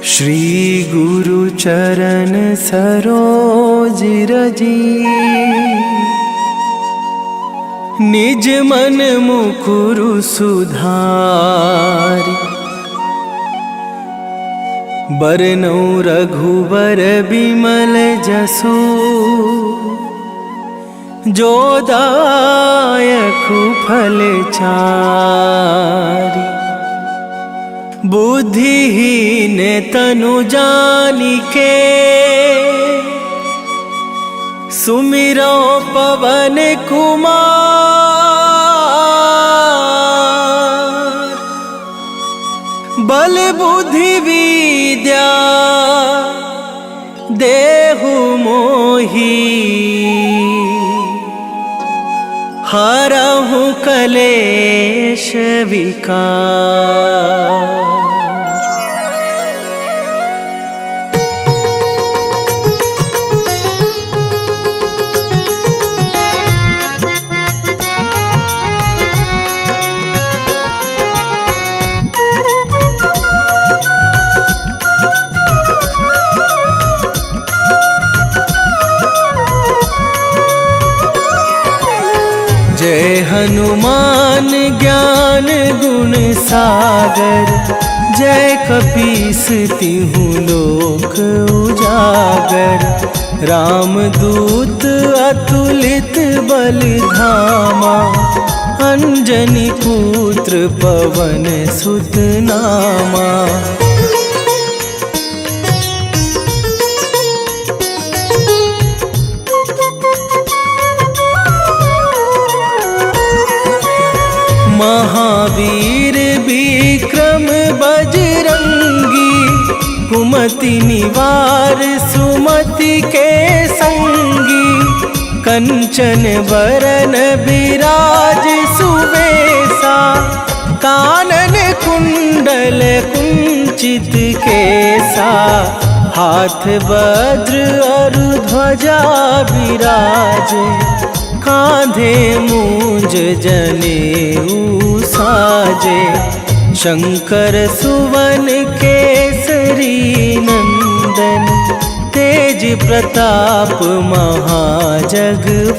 श्री गुरु चरण सरोज रजी, निज मन मुकुरु सुधारि। बरनउँ रघुबर बिमल जसु, जो दायकु फल चारि। बुद्धिहीन तनु जानिके, सुमिरो पवन कुमार। बल बुद्धि विद्या देहु मोहि, हरहु कलेश विकार। जय हनुमान ज्ञान गुण सागर, जय कपीस तिहु लोक उजागर। रामदूत अतुलित बल धामा, अंजनी पुत्र पवन सुत नामा। महावीर विक्रम बजरंगी, कुमति निवार सुमति के संगी। कंचन बरन बिराज सुबेसा, कानन कुंडल कुंचित केसा। हाथ वज्र और ध्वजा विराजे, कांधे मूंज जनेऊ साजे। शंकर सुवन केसरी नंदन, तेज प्रताप महाजगवंदन।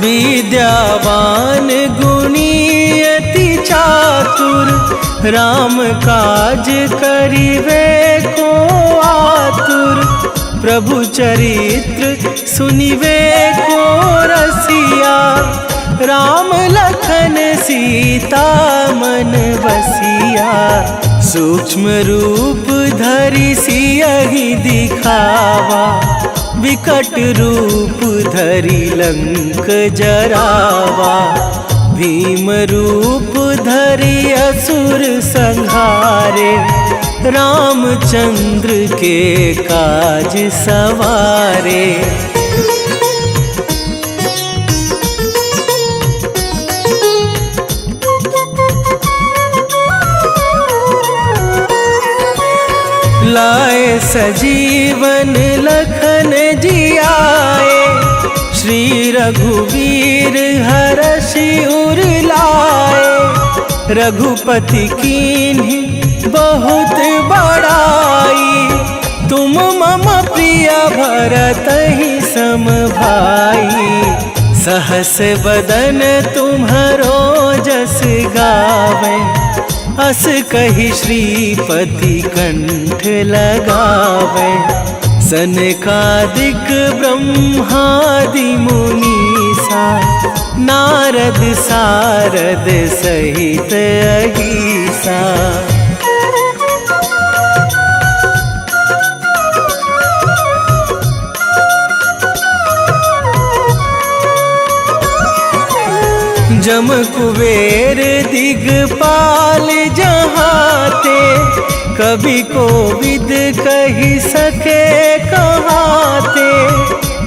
विद्यावान गुणी अति चातुर, राम काज करिवे को आतुर। प्रभु चरित्र सुनिवे को रसिया, राम लखन सीता मन बसिया। सूक्ष्म रूप धरि सियहि दिखावा, विकट रूप धरि लंक जरावा। भीम रूप धरि असुर संहारे, रामचंद्र के काज सवारे। लाए सजीवन लखन जियाए, श्री रघुवीर हरषि उर लाए। रघुपति कीन्ही बहुत बड़ाई, तुम मम प्रिय भरतहि सम भाई। सहस बदन तुम्हरो जस गावे, अस कहि श्रीपति कंठ लगावे। सनकादिक ब्रह्मादि मुनीसा, नारद सारद सहित अहिसा। जम कुबेर दिगपाल जहाते, कभी कोविद कहि सके कहाते।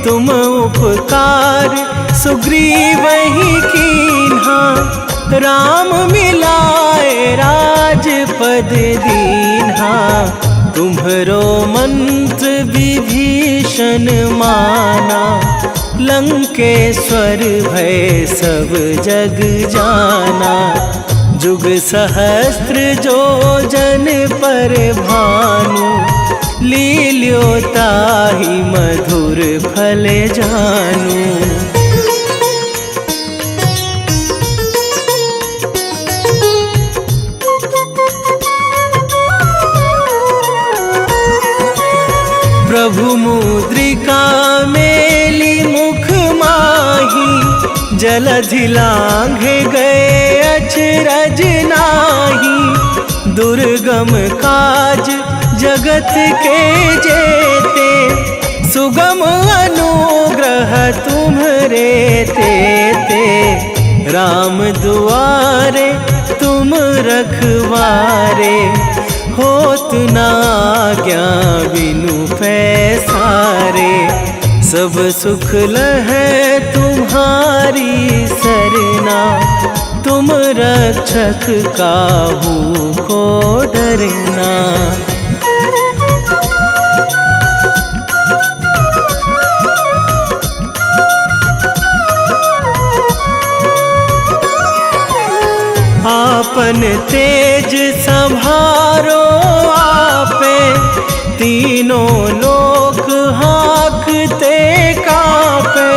तुम उपकार सुग्रीवहि कीन्हा, राम मिलाए राजपद दीन्हा। तुम्हरो मंत्र विभीषण माना, लंकेश्वर भय सब जग जाना। जुग सहस्त्र जो जन पर भानु, लील्यो ताहि मधुर फल जानू। प्रभु मुद्रिका मेली मुख माही, जलधि लांघे गए अचरज नाही। दुर्गम काज जगत के जेते, सुगम अनुग्रह तुम्हरे तेते। राम दुआरे तुम रखवारे, होत न आज्ञा बिनु पैसारे। सब सुख लहै तुम्हारी सरना, तुम रक्षक काहू को डरना। आपन तेज संभारो आपे, तीनों लोक हाँकते कांपे।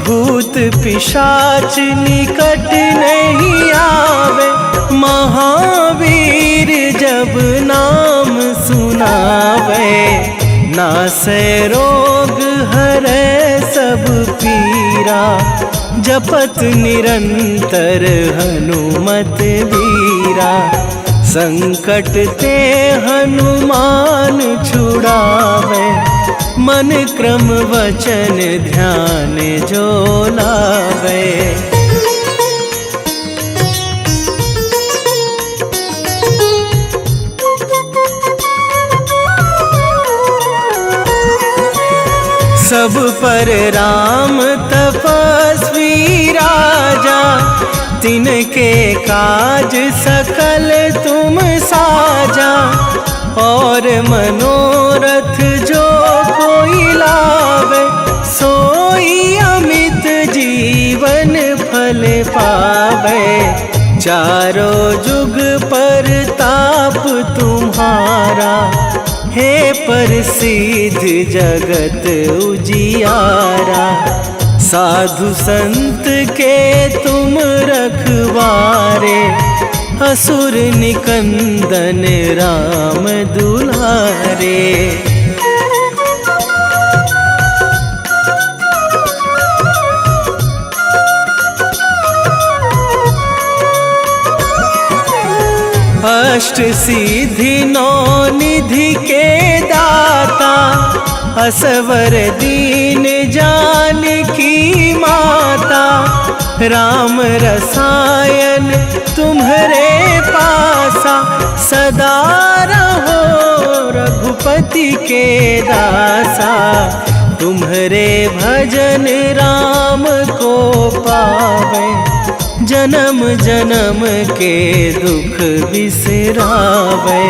भूत पिशाच निकट नहीं आवे, महावीर जब नाम सुनावे। नासै रोग हरै सब पीरा, जपत निरंतर हनुमत वीरा। संकट ते हनुमान छुड़ावे, मन क्रम वचन ध्यान जो लावे। सब पर राम तपस्वी राजा, तिनके काज सकल तुम साजा। और मनोरथ जो कोई लावे, सोई अमित जीवन फल पावे। चारों जुग पर ताप तुम्हारा, हे प्रसिद्ध जगत उजियारा। साधु संत के तुम रखवारे, असुर निकंदन राम दुलारे। अष्ट सिद्धि नौ निधि के दाता, असवर दीन जानकी माता। राम रसायन तुम्हरे पासा, सदा रहो रघुपति के दासा। तुम्हरे भजन राम को पावे, जन्म जन्म के दुख बिसरावे।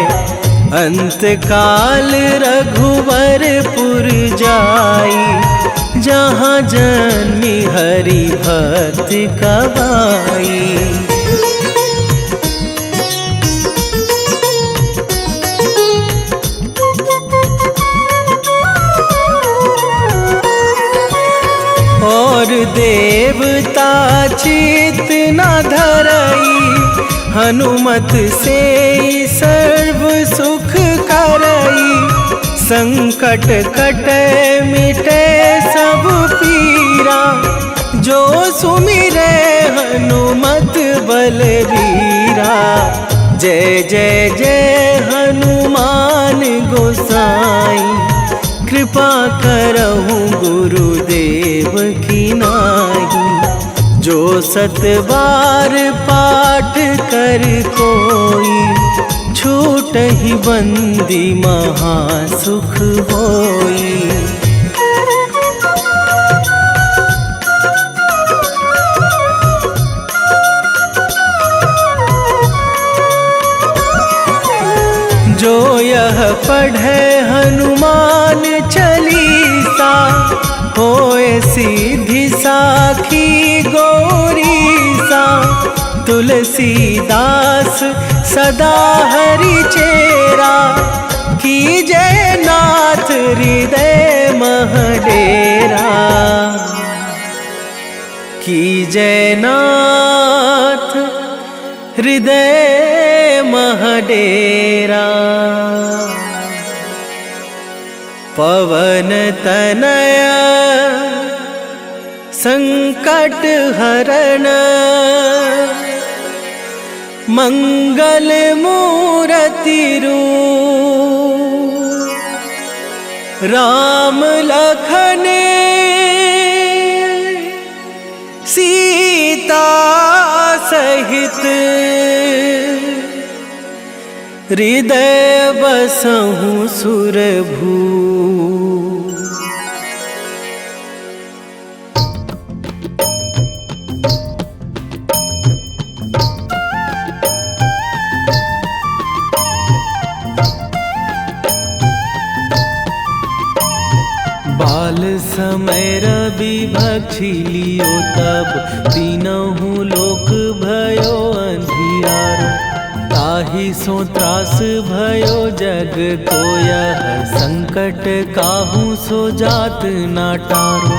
अंत काल रघुवरपुर जाई, जहाँ जन्मी हरि भक्त कवाई। और देवता चित न धरई, हनुमत से सर्व सुख करई। संकट कटे मिटे सब पीरा, जो सुमिरे हनुमत बलबीरा। जय जय जय हनुमान गोसाई, कृपा करहु गुरुदेव की नाई। जो सत बार पाठ कर कोई, छूटहि बंदी महासुख होई। जो यह पढ़ पढ़े हनुमान चालीसा, होए सीधी साखी गौरीसा। तुलसीदास सदा हरि चेरा, कीजे नाथ हृदय मह डेरा। कीजे नाथ हृदय मह डेरा। पवन तनय संकट हरण, मंगल मूरति रूप। राम लखन सीता सहित, हृदय बसहु सुरभू। बाल समय रवि भक्षी लियो तब, तीनहु लोक भयो अंधियारो। ताहि सो त्रास भयो जग को यह, संकट काहू सो जात ना टारो।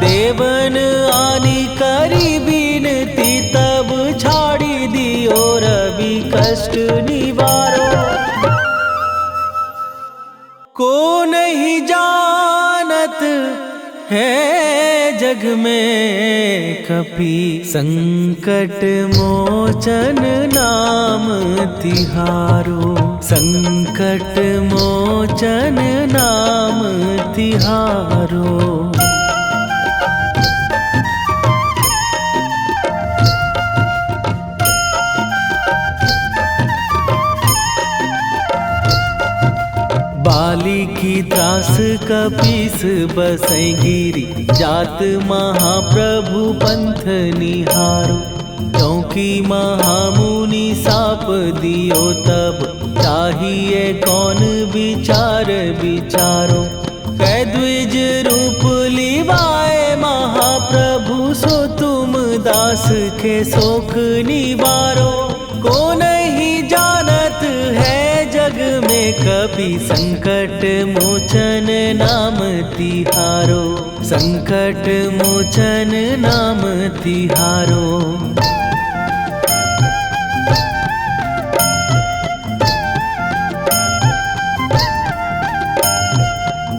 देवन आनी करी बिनती, तब छाड़ी दियो रवि कष्ट निवारो। को नहीं जानत है जग में कपि, संकट मोचन नाम तिहारो। संकट मोचन नाम तिहारो। बाली की त्रास कपीस बसै गिरी, जात महाप्रभु पंथ निहारो। क्योंकि महामुनि साप दियो तब, चाहिए कौन विचार विचारो। कै द्विज रूप लिवाए महाप्रभु, सो तुम दास के शोक निवारो। को नहीं जानत है जग में कपि, संकट मोचन नाम तिहारो। संकट मोचन नाम तिहारो।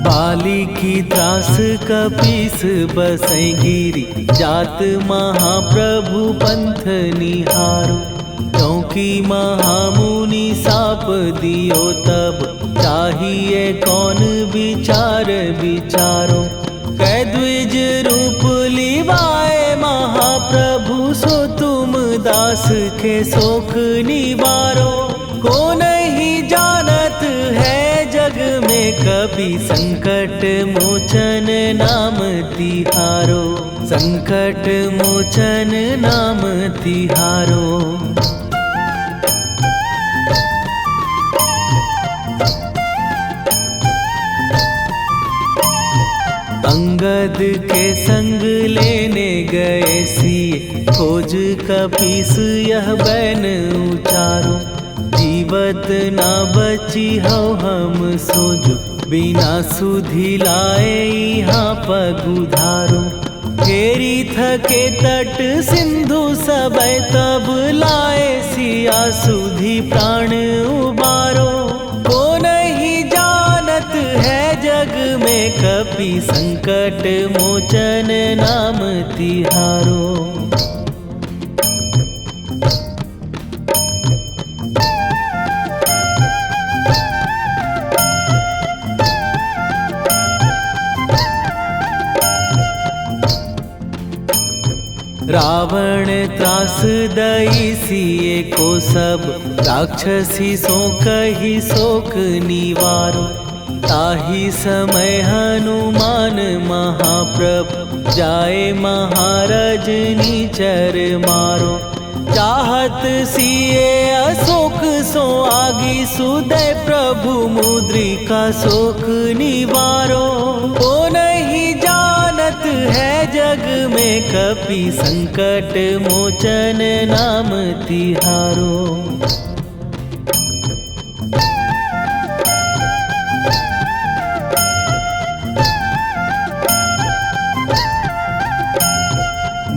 बाली की त्रास कपीस बसै गिरी, जात महाप्रभु पंथ निहारो। क्योंकि महामुनि साप दियो तब, चाहिए कौन विचार विचारो। कै द्विज रूप लिवाए महाप्रभु, सो तुम दास के शोक निवारो। को नहीं जानत है जग में कपि, संकट मोचन नाम तिहारो। संकट मोचन नाम तिहारो। अंगद के संग लेने गए सिए, खोज कपीस यह बैन उचारो। जीवत ना बची हो हम सोजो, बिना सुधि लाए यहाँ पगुधारो। फेरी थके तट सिंधु सबे, तब लाए सिया सुधि प्राण उबारो। को नहीं जानत है जग में कपि, संकट मोचन नाम तिहारो। रावण त्रास दई सिए को सब, राक्षसी सो कही शोक निवारो। ताहि समय हनुमान महाप्रभु, जाए महाराज निचर मारो। चाहत सिए अशोक सो आगी सुदय प्रभु मुद्रिका शोक निवारो। ओ नहीं जानत है जग में कपि संकट मोचन नाम तिहारो।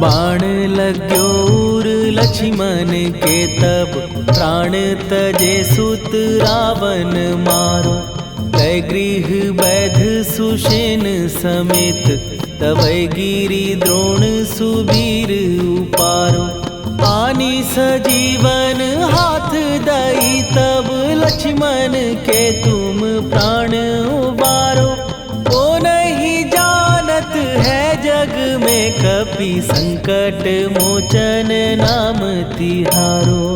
बाण लग्यो उर लक्ष्मण के तब प्राण तजे सुत रावण मारो। कै गृह वैध सुषेण समेत तवै गिरि द्रोण सुबीर उपारो। आनी सजीवन हाथ दई तब लक्ष्मण के तुम प्राण उबारो। ओ नहीं जानत है जग में कपि संकट मोचन नाम तिहारो।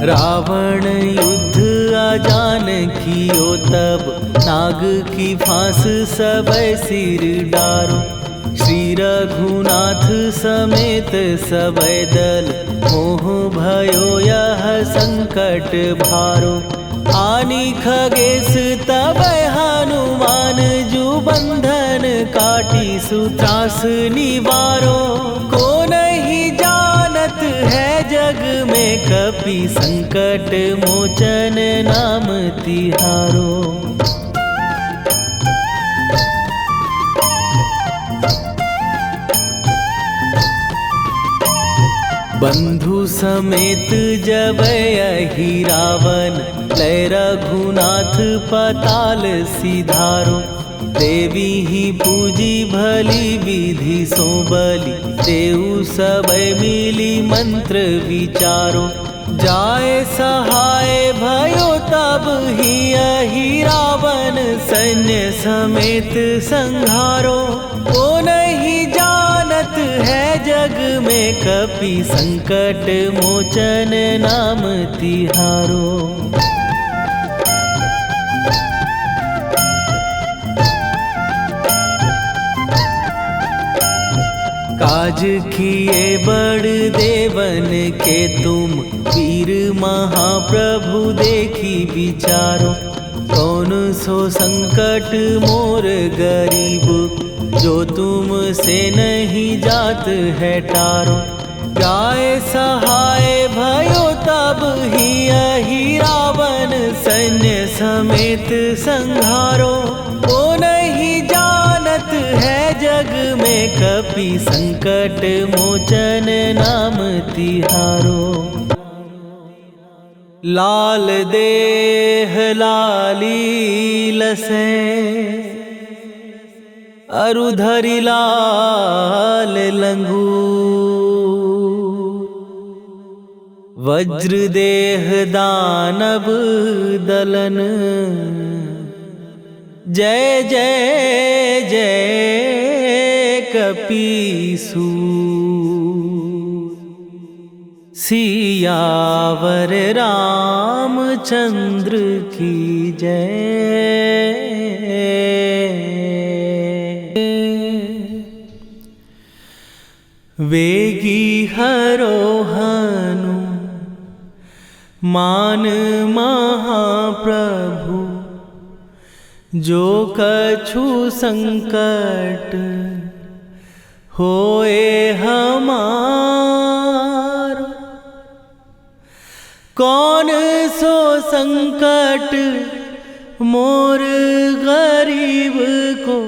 रावण युद्ध आजान कियो तब नाग की फांस सबै सिर डारो। श्री रघुनाथ समेत सबै दल मोह भयो यह संकट भारो। आनी खगेश तबै हनुमान जु बंधन काटी सुत्रास निवारो। को नहीं जानत है जग में कपि संकट मोचन नाम तिहारो। बंधु समेत जबै अहि रावण लय रघुनाथ पताल सिधारो। देवी ही पूजी भली विधि सो बलि देऊ सबै मिली मंत्र विचारो। जाय सहाय भयो तब ही अहि रावण सैन्य समेत संहारो। ओ नहीं जानत है जग में कपि संकट मोचन नाम तिहारो। काज किए बड़ देवन के तुम वीर महाप्रभु देखी विचारो। कौन सो संकट मोर गरीब जो तुम से नहीं जात है टारो। जाय सहाय भयो तब ही अहि रावण सैन्य समेत संहारो। ओ नहीं जानत है जग में कपि संकट मोचन नाम तिहारो। लाल देह लाली लसे अरुधरि लाल लंगूर। वज्र देह दानव दलन जय जय जय कपीसूर। सियावर रामचंद्र की जय। वेगी हरोहनु मान महाप्रभु जो कछु संकट होए हमार। कौन सो संकट मोर गरीब को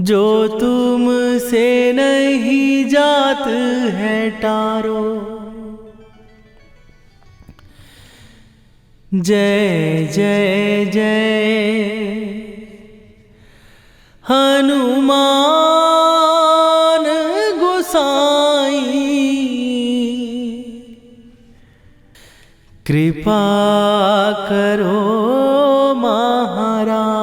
जो तुम से नहीं जात है टारो। जय जय जय हनुमान गोसाई। कृपा करो महाराज।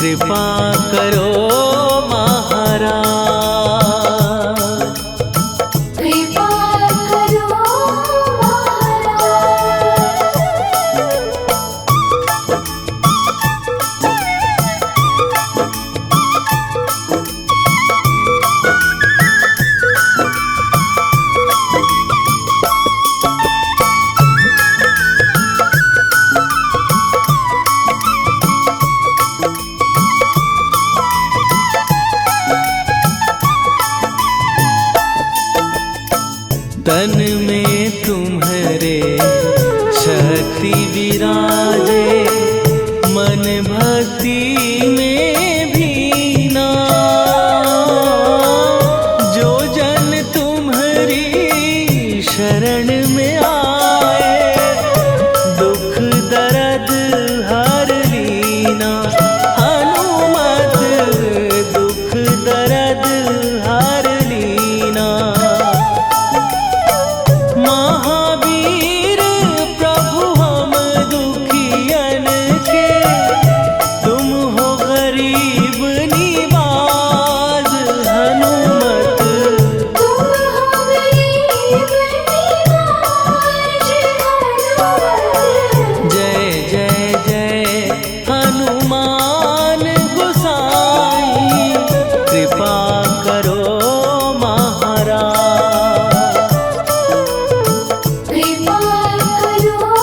कृपा करो महाराज। कृपा करो तन में तुम्हारे शक्ति विराजे, मन भक्ति में भीना। जो जन तुम्हारी शरण में आए, दुख दर्द हर लीना। हनुमत दुख दर्द हर लीना। महावीर प्रभु हम दुखियन के, तुम हो गरीब निवाज। हनुमत तुम हो गरीब निवाज। जय जय जय हनुमान गोसाई, कृपा करो महाराज। कृपा करो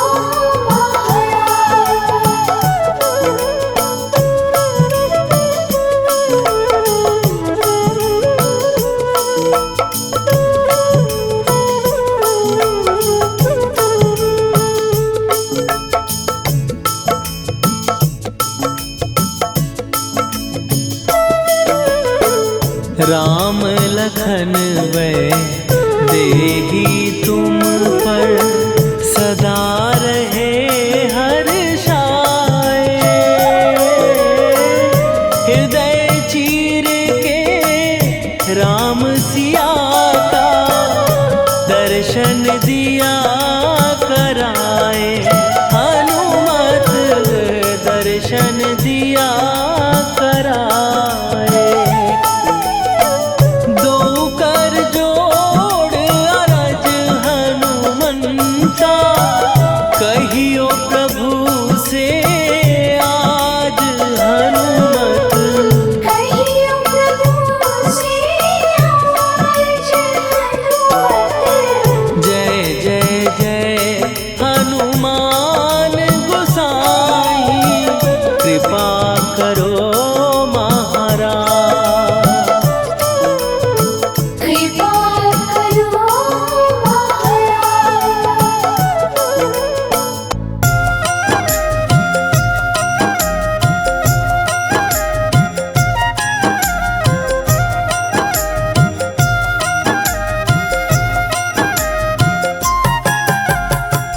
राम लखन वै देही तुम पर, सदा रहे हर्षाए। हृदय चीर के राम सिया का, दर्शन दिया कराए। हनुमत दर्शन दिया कराए। दो कर जोड़ अरज हनुमंता, कहियो प्रभु से आज। हनुमत कहियो प्रभु से आज। हनुमत जय जय जय हनुमान गोसाई, कृपा करो महाराज। कृपा करो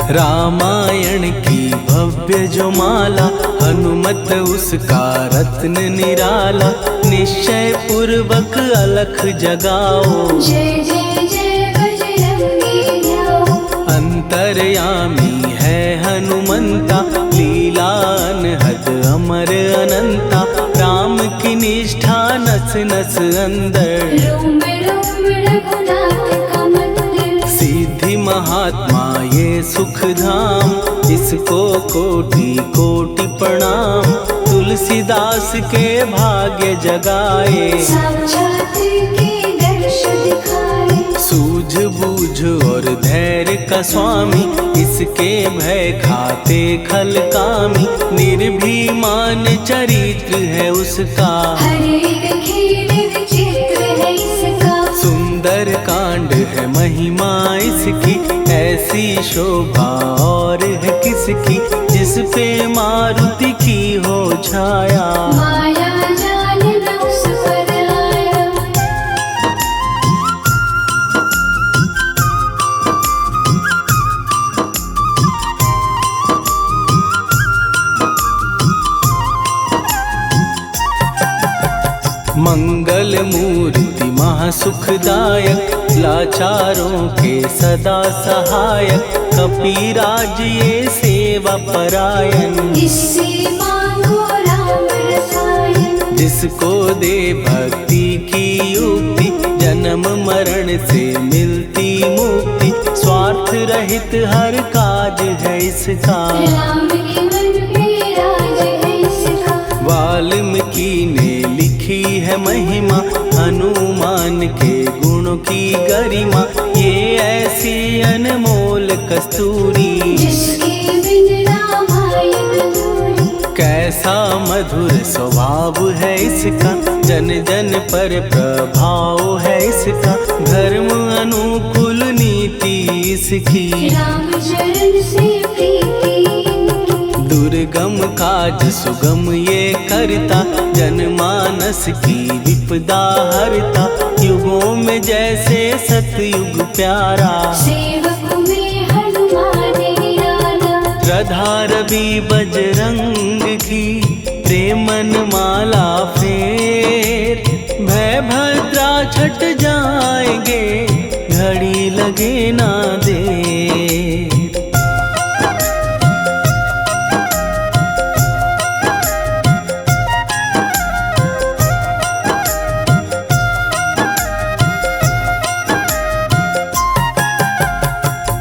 रामायण की भव्य जो माला, हनुमत उसका रत्न निराला। निश्चय पूर्वक अलख जगाओ, जय जय जय बजरंगी जाओ। अंतर्यामी है हनुमंता, लीला अनहद अमर अनंता। राम की निष्ठा नस नस अंदर, रोम रोम रघुनाथ का मंदिर। सिद्धि महात्मा ये सुख धाम, इसको कोटि कोटि प्रणाम। तुलसीदास के भाग्य जगाए, साक्षात के दर्श दिखाए। सूझ बूझ और धैर्य का स्वामी, इसके भय खाते खल कामी। निर्भीमान चरित्र है उसका, हर एक खेल विचित्र है इसका। सुंदर कांड है महिमा इसकी, ऐसी शोभा और है किसकी। जिस पे मारुति की हो छाया, माया जाल न उस पर आया। मंगल मूर्ति महासुखदायक, लाचारों के सदा सहायक। कपीराज ये सेवा परायण, इससे मांगो राम रसायन। जिसको दे भक्ति की युक्ति, जन्म मरण से मिलती मुक्ति। स्वार्थ रहित हर काज है इसका, राम के मन पे राज है इसका। वाल्मीकि ने लिखी है महिमा, हनुमान के गुणों की गरिमा। ये ऐसी अनमोल कस्तूरी, जिसके बिन रामायण अधूरी। कैसा मधुर स्वभाव है इसका, जन जन पर प्रभाव है इसका। धर्म अनुकूल नीति इसकी, राम चरण से प्रीति इनकी। दुर्गम काज सुगम ये करता, जनमानस की विपदा हरता। युगों में जैसे सतयुग प्यारा, सेवक में हनुमान निराला। श्रद्धा रवि बजरंग की, प्रेमन माला फेर। भय भद्रा छट जाएंगे, घड़ी लगे ना देर।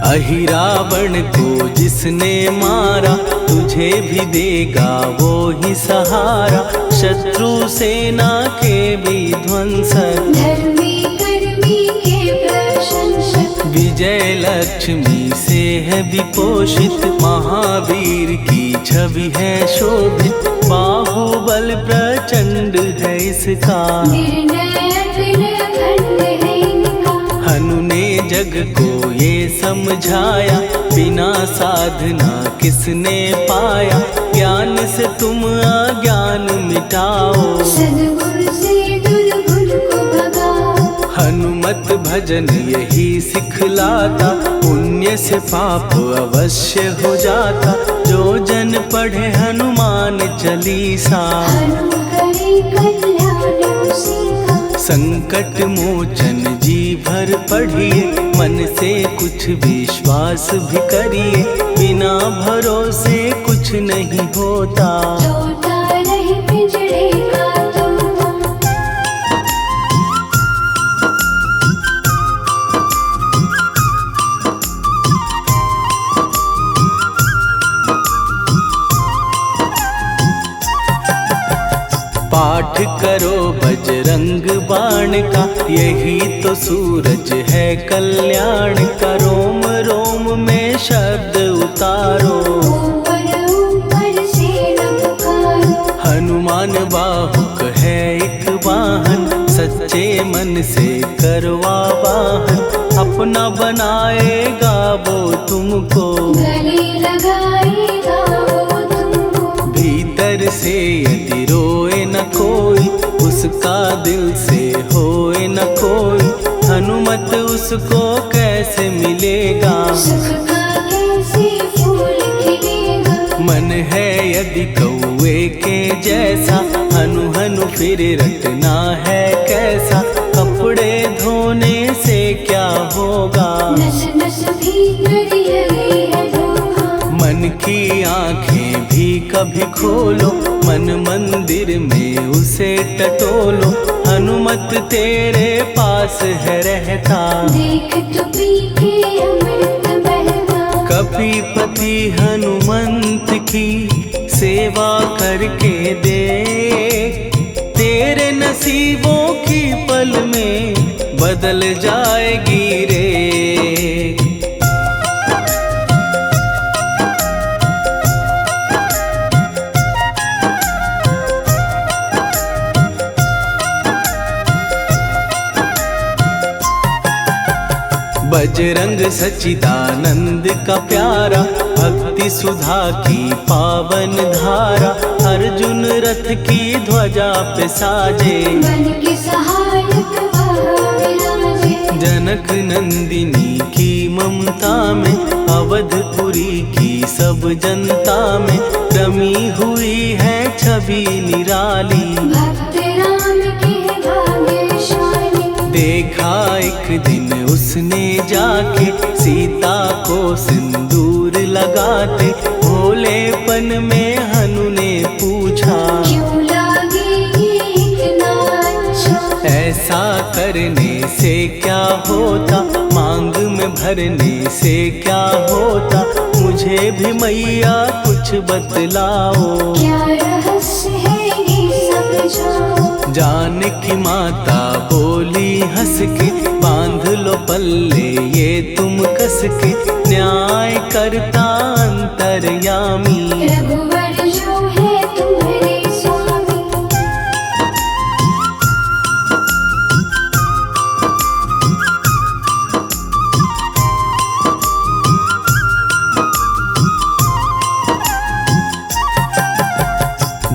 अहि रावण को जिसने मारा, तुझे भी देगा वो ही सहारा। शत्रु सेना के विध्वंसक, धर्मी कर्मी के प्रशंसक। विजय लक्ष्मी से है विपोषित, महावीर की छवि है शोभित। बाहुबल प्रचंड है इसका, निर्णय अखंड है इनका। हनु ने जग को ये समझाया, बिना साधना किसने पाया। ज्ञान से तुम अज्ञान मिटाओ, सद्गुण से दुर्गुण को भगाओ। हनुमत भजन यही सिखलाता, पुण्य से पाप अवश्य हो जाता। जो जन पढ़े हनुमान चालीसा, हनु करे कल्याण उसी का। संकट मोचन जी भर पढ़िए, मन से कुछ विश्वास भी करिए। बिना भरोसे कुछ नहीं होता, तोता रहे पिंजड़े का तोता। पाठ करो बजरंग बाण का, यही तो सूरज है कल्याण का। रोम रोम में शब्द उतारो, ऊपर ऊपर से न पुकारो। हनुमान बाहुक है एक वाहन, सच्चे मन से करवा वाहन। अपना बनाएगा वो तुमको, गले लगाएगा वो तुमको। भीतर से यदि रोए न कोई, उसका दिल से होए न कोई। हनुमत उसको कैसे मिलेगा, सुख का कैसे फूल खिलेगा। मन है यदि कौवे के जैसा, हनु हनु फिर रटना है कैसा। कपड़े धोने से क्या होगा, नस नस भीतर यही है धोखा। मन की आंखें भी कभी खोलो, मन मंदिर में उसे टटोलो। हनुमत तेरे पास है रहता, देख तो पी के अमृत बहता। कपीपति हनुमंत की सेवा करके देख। तेरे नसीबों की पल में बदल जाएगी रे। बजरंग सच्चिदानंद का प्यारा, भक्ति सुधा की पावन धारा। अर्जुन रथ की ध्वजा पे साजे, बन के सहायक वह विराजे। जनक नंदिनी की ममता में, अवधपुरी की सब जनता में। रमी हुई है छवि निराली, भक्त राम के भाग्यशाली। देखा एक दिन उसने जाके, सीता को सिंदूर लगाते। भोलेपन में हनु ने पूछा, क्यों लागे ये ऐसा करने से क्या होता, मांग में भरने से क्या होता, मुझे भी मैया कुछ बतलाओ। क्या रहस्य है ये समझाओ। जानकी माता बोली हंस के, बांध लो पल्ले ये तुम कस के, न्याय करता अंतर्यामी। रघुवर जो है तुम्हारे स्वामी।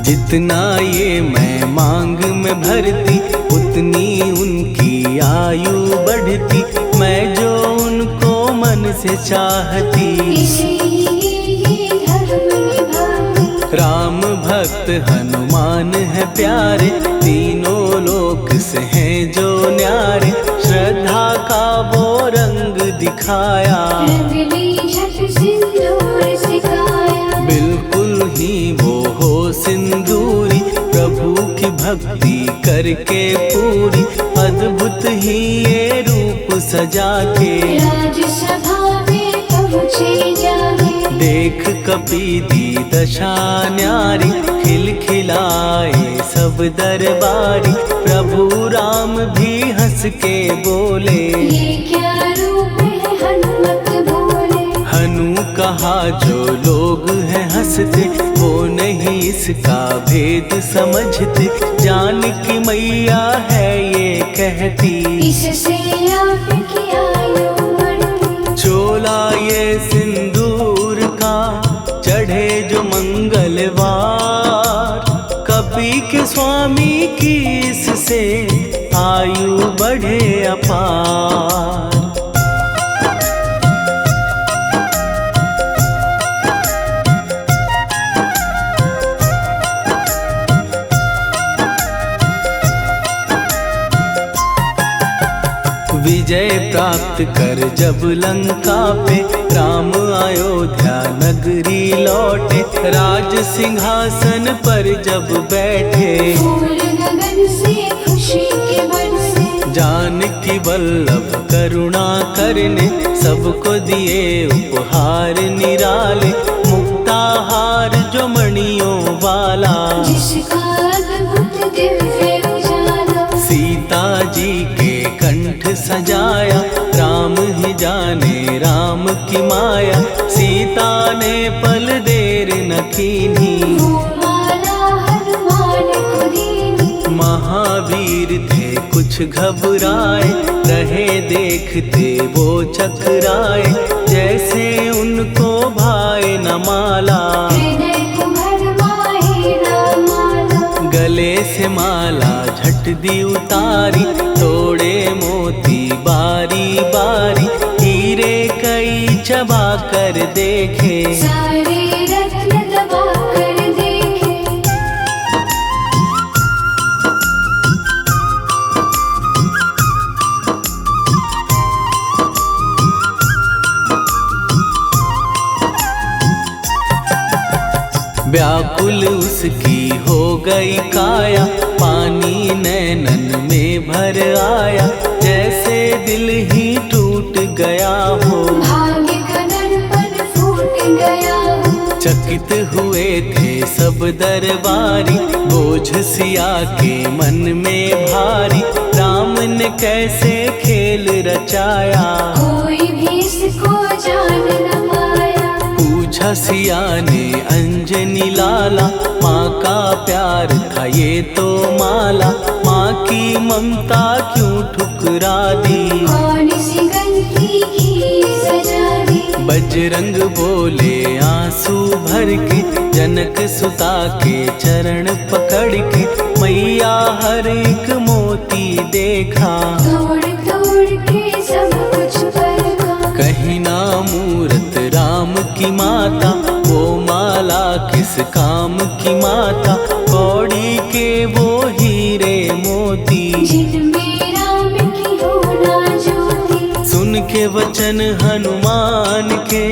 जितना ये मैं मांग में भरती, उतनी उनकी आयु बढ़ती, मैं जो उनको मन से चाहती। इसीलिए धर्म निभाती। राम भक्त हनुमान है प्यारे, तीनों लोक से हैं जो न्यारे, श्रद्धा का वो रंग दिखाया। रंग ली झट सिंदूर सिखाया। बिल्कुल ही वो हो सिंदूरी, प्रभु की भक्ति करके पूरी, अद्भुत ही ये रूप सजा के। राजसभा में पहुँचे जाके। देख कपीदी दशा न्यारी, खिलखिलाए सब दरबारी, प्रभु राम भी हंस के बोले। ये क्या रूप है हनुमत बोले। हनु कहा जो लोग हैं हंसते, वो नहीं इसका भेद समझते, जानकी मैया है ये कहती। इससे आपकी आयु बढ़ती। चोला ये सिंदूर का चढ़े जो मंगलवार, कपी के स्वामी की इससे आयु बढ़े अपार। विजय प्राप्त कर जब लंका पे, राम अयोध्या नगरी लौटे, राज सिंहासन पर जब बैठे। फूल गगन से खुशी के बरसे। जानकी वल्लभ करुणा करने, सबको दिए उपहार निराले, मुक्ताहार जो मणियों वाला। जिसका अद्भुत दिव्य उजाला। सीता जी के कंठ सजाया, राम ही जाने राम की माया, सीता ने पल देर न कीन्ही। वो माला हनुमान को दीनी। महावीर थे कुछ घबराए, रहे देखते वो चकराए, जैसे उनको भाए न माला। हृदय को भरमाए राम माला। गले से माला झट दी उतारी, तोड़े मोती बारी बारी, हीरे कई चबा कर देखे। सारे रत्न दबा कर देखे। व्याकुल उसकी हो गई काया, पानी नैनन में भर आया, जैसे दिल ही टूट गया हो। भाग्य का दर्पण फूट गया हो। चकित हुए थे सब दरबारी, बोझ सिया के मन में भारी, राम ने कैसे खेल रचाया। कोई भी इसको जान न पाया। पूछा सिया ने अंजनी लाला, माँ का प्यार था ये तो माला, माँ की ममता क्यों ठुकरा दी। कौन सी गलती की सजा दी। बजरंग बोले आंसू भर के, जनक सुता के चरण पकड़ के, मैया हर एक मोती देखा। तोड़ तोड़ के सब कुछ परखा। कहीं ना मूरत राम की माता, वो माला किस काम की माता, कौड़ी के वो हीरे मोती। जिनमें राम की होना ज्योति। सुन के वचन हनुमान के,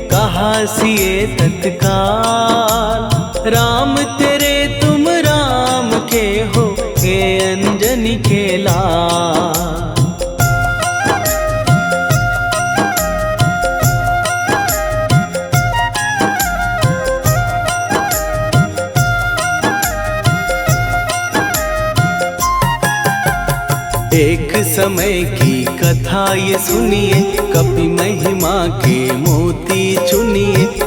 कहा सिए तत्काल, राम तेरे तुम राम के हो, हे अंजनी के लाल। एक समय की कथा ये सुनिए, कपि महिमा के मोती चुनिए।